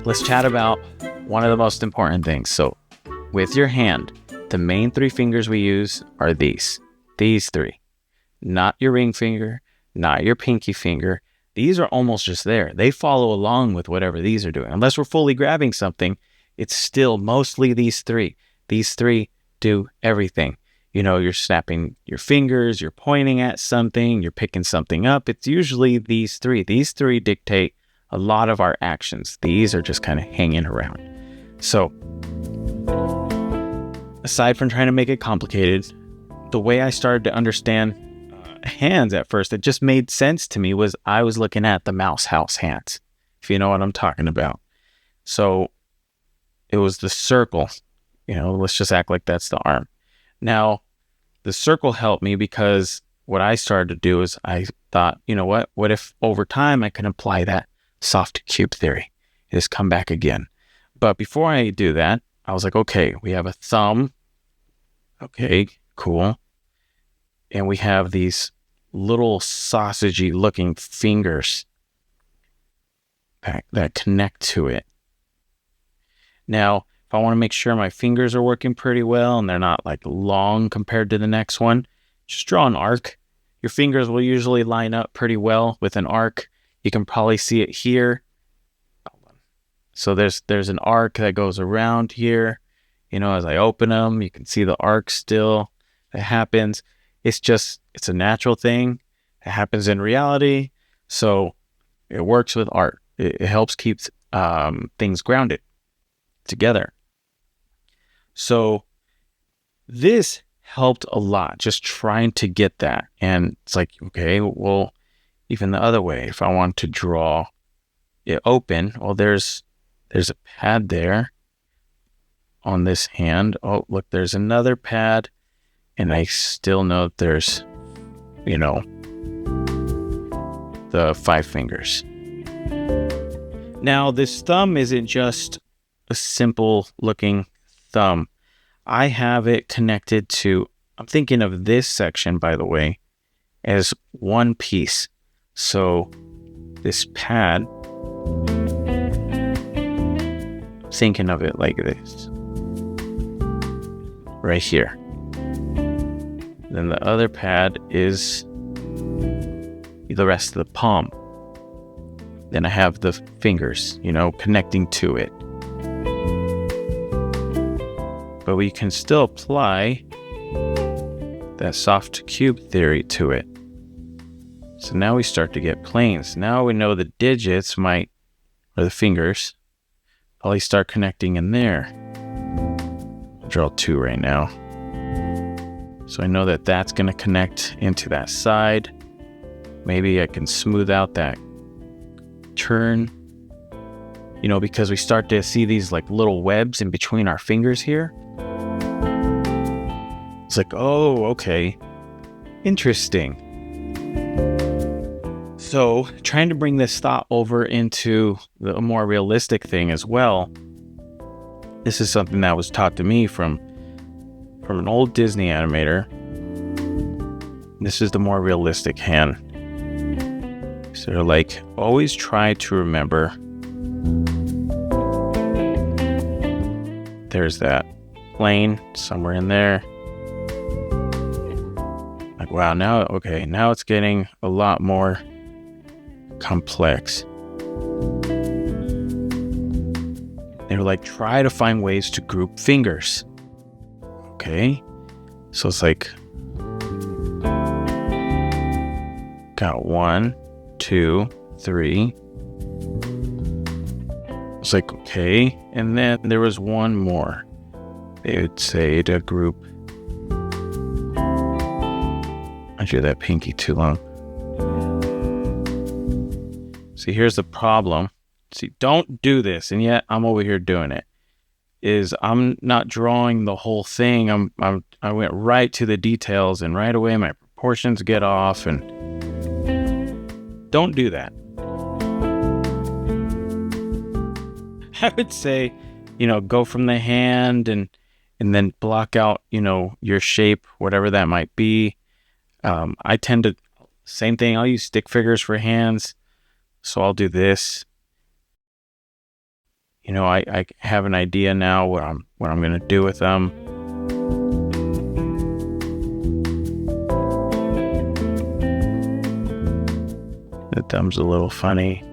let's chat about one of the most important things. So with your hand, the main three fingers we use are these three, not your ring finger, not your pinky finger. These are almost just there. They follow along with whatever these are doing. Unless we're fully grabbing something, it's still mostly these three. These three do everything. You know, you're snapping your fingers, you're pointing at something, you're picking something up. It's usually these three. These three dictate a lot of our actions. These are just kind of hanging around. So, aside from trying to make it complicated, the way I started to understand hands at first, it just made sense to me, was I was looking at the mouse house hands, if you know what I'm talking about. So it was the circle, let's just act like that's the arm. Now, the circle helped me because what I started to do is I thought, what if over time I can apply that soft cube theory? Just come back again. But before I do that, I was like, okay, we have a thumb. Okay, cool. And we have these little sausagey looking fingers that connect to it. Now, if I want to make sure my fingers are working pretty well and they're not like long compared to the next one, just draw an arc. Your fingers will usually line up pretty well with an arc. You can probably see it here. So there's an arc that goes around here. As I open them, you can see the arc still that happens. It's a natural thing. It happens in reality. So it works with art. It helps keep things grounded together. So this helped a lot, just trying to get that. And it's like, okay, well, even the other way, if I want to draw it open, well, there's a pad there on this hand. Oh, look, there's another pad. And I still know that there's, the 5 fingers. Now, this thumb isn't just a simple looking thumb. I have it connected to, I'm thinking of this section, by the way, as one piece. So this pad, I'm thinking of it like this, right here. Then the other pad is the rest of the palm. Then I have the fingers, connecting to it. But we can still apply that soft cube theory to it. So now we start to get planes. Now we know the digits or the fingers, probably start connecting in there. I'll draw 2 right now. So I know that that's going to connect into that side. Maybe I can smooth out that turn, because we start to see these like little webs in between our fingers here. It's like, oh, okay, interesting. So trying to bring this thought over into the more realistic thing as well. This is something that was taught to me from an old Disney animator. This is the more realistic hand. So they're like, always try to remember there's that plane somewhere in there. Like, wow, now it's getting a lot more complex. They were like, try to find ways to group fingers. Okay, so it's like, got 1, 2, 3. It's like, okay, and then there was one more. They would say to group. I drew that pinky too long. See, here's the problem. See, don't do this, and yet I'm over here doing it. Is I'm not drawing the whole thing. I went right to the details, and right away my proportions get off, and don't do that. I would say, go from the hand and then block out, your shape, whatever that might be. I tend to, same thing. I'll use stick figures for hands. So I'll do this. I have an idea now what I'm going to do with them. The thumb's a little funny.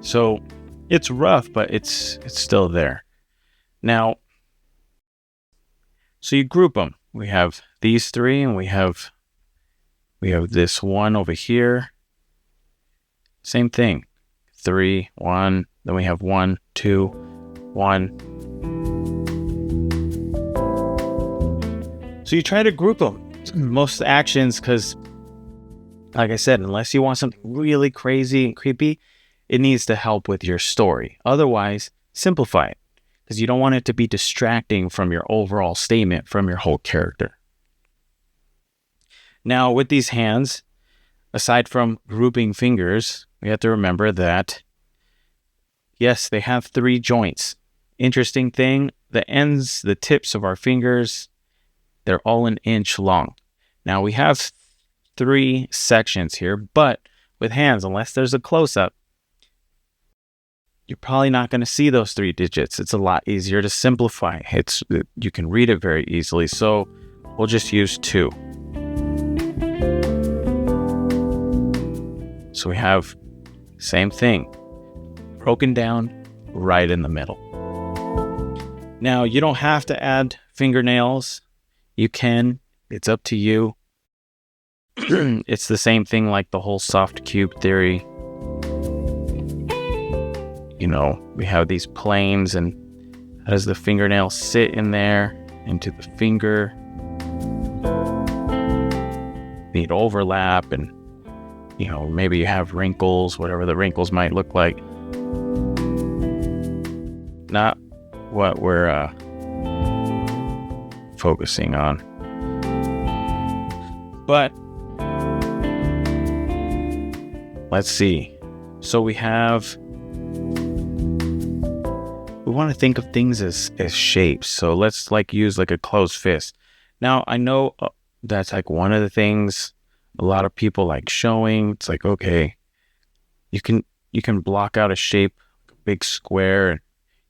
So it's rough, but it's still there. Now, so you group them. We have these three, and we have this one over here. Same thing. 3, 1. Then we have 1, 2, 1. So you try to group them. Most actions, because like I said, unless you want something really crazy and creepy, it needs to help with your story. Otherwise, simplify it, because you don't want it to be distracting from your overall statement, from your whole character. Now, with these hands, aside from grouping fingers, we have to remember that, yes, they have 3 joints. Interesting thing, the tips of our fingers, they're all 1 inch long. Now, we have 3 sections here, but with hands, unless there's a close-up, you're probably not going to see those 3 digits. It's a lot easier to simplify. You can read it very easily, so we'll just use 2. So we have same thing, broken down right in the middle. Now, you don't have to add fingernails. You can. It's up to you. It's the same thing like the whole soft cube theory. We have these planes, and how does the fingernail sit in there into the finger? Need overlap, and maybe you have wrinkles, whatever the wrinkles might look like. Not what we're focusing on. But let's see. So we want to think of things as shapes. So let's use a closed fist. Now, I know that's one of the things a lot of people like showing. It's okay, you can block out a shape, a big square, and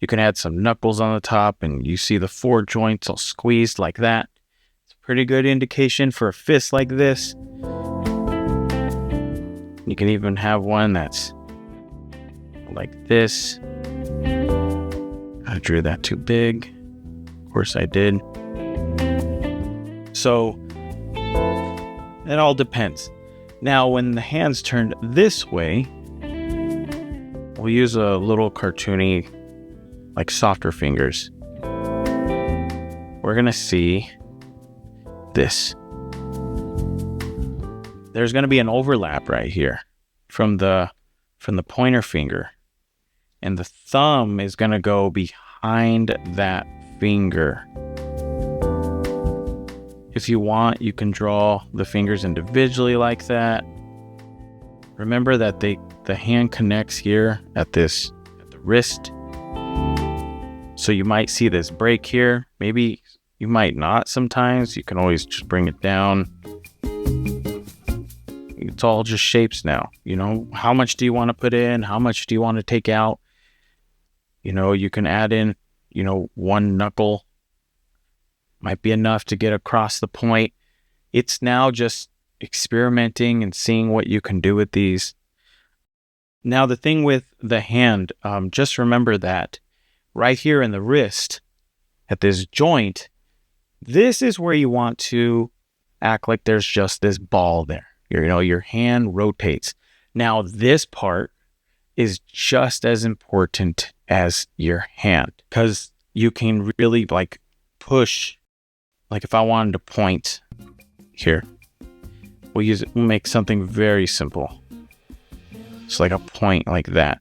you can add some knuckles on the top, and you see the 4 joints all squeezed like that. It's a pretty good indication for a fist like this. You can even have one that's like this. I drew that too big. Of course I did. So it all depends. Now, when the hand's turned this way, we'll use a little cartoony, softer fingers. We're going to see this. There's going to be an overlap right here from the pointer finger. And the thumb is going to go behind that finger. If you want, you can draw the fingers individually like that. Remember that the hand connects here at the wrist. So you might see this break here. Maybe you might not sometimes. You can always just bring it down. It's all just shapes now. How much do you want to put in? How much do you want to take out? You can add in, 1 knuckle. Might be enough to get across the point. It's now just experimenting and seeing what you can do with these. Now, the thing with the hand, just remember that right here in the wrist, at this joint, this is where you want to act like there's just this ball there. Your hand rotates. Now, this part is just as important as your hand, because you can really push. If I wanted to point here, we'll make something very simple. It's a point like that.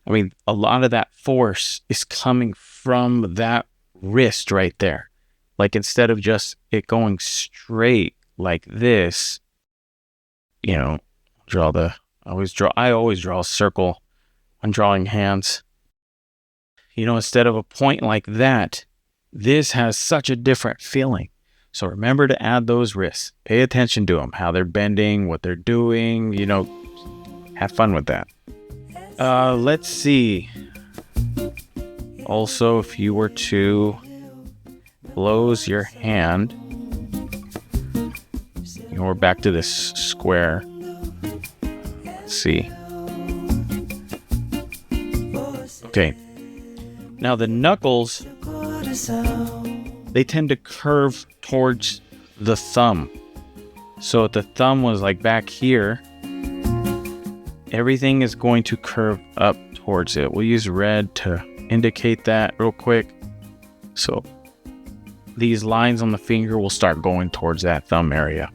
A lot of that force is coming from that wrist right there. Instead of just it going straight like this, I always draw a circle when drawing hands. Instead of a point like that, this has such a different feeling. So remember to add those wrists. Pay attention to them, how they're bending, what they're doing, have fun with that. Let's see. Also, if you were to close your hand, we're back to this square. Let's see. Okay. Now the knuckles, they tend to curve towards the thumb. So if the thumb was like back here, everything is going to curve up towards it. We'll use red to indicate that real quick. So these lines on the finger will start going towards that thumb area.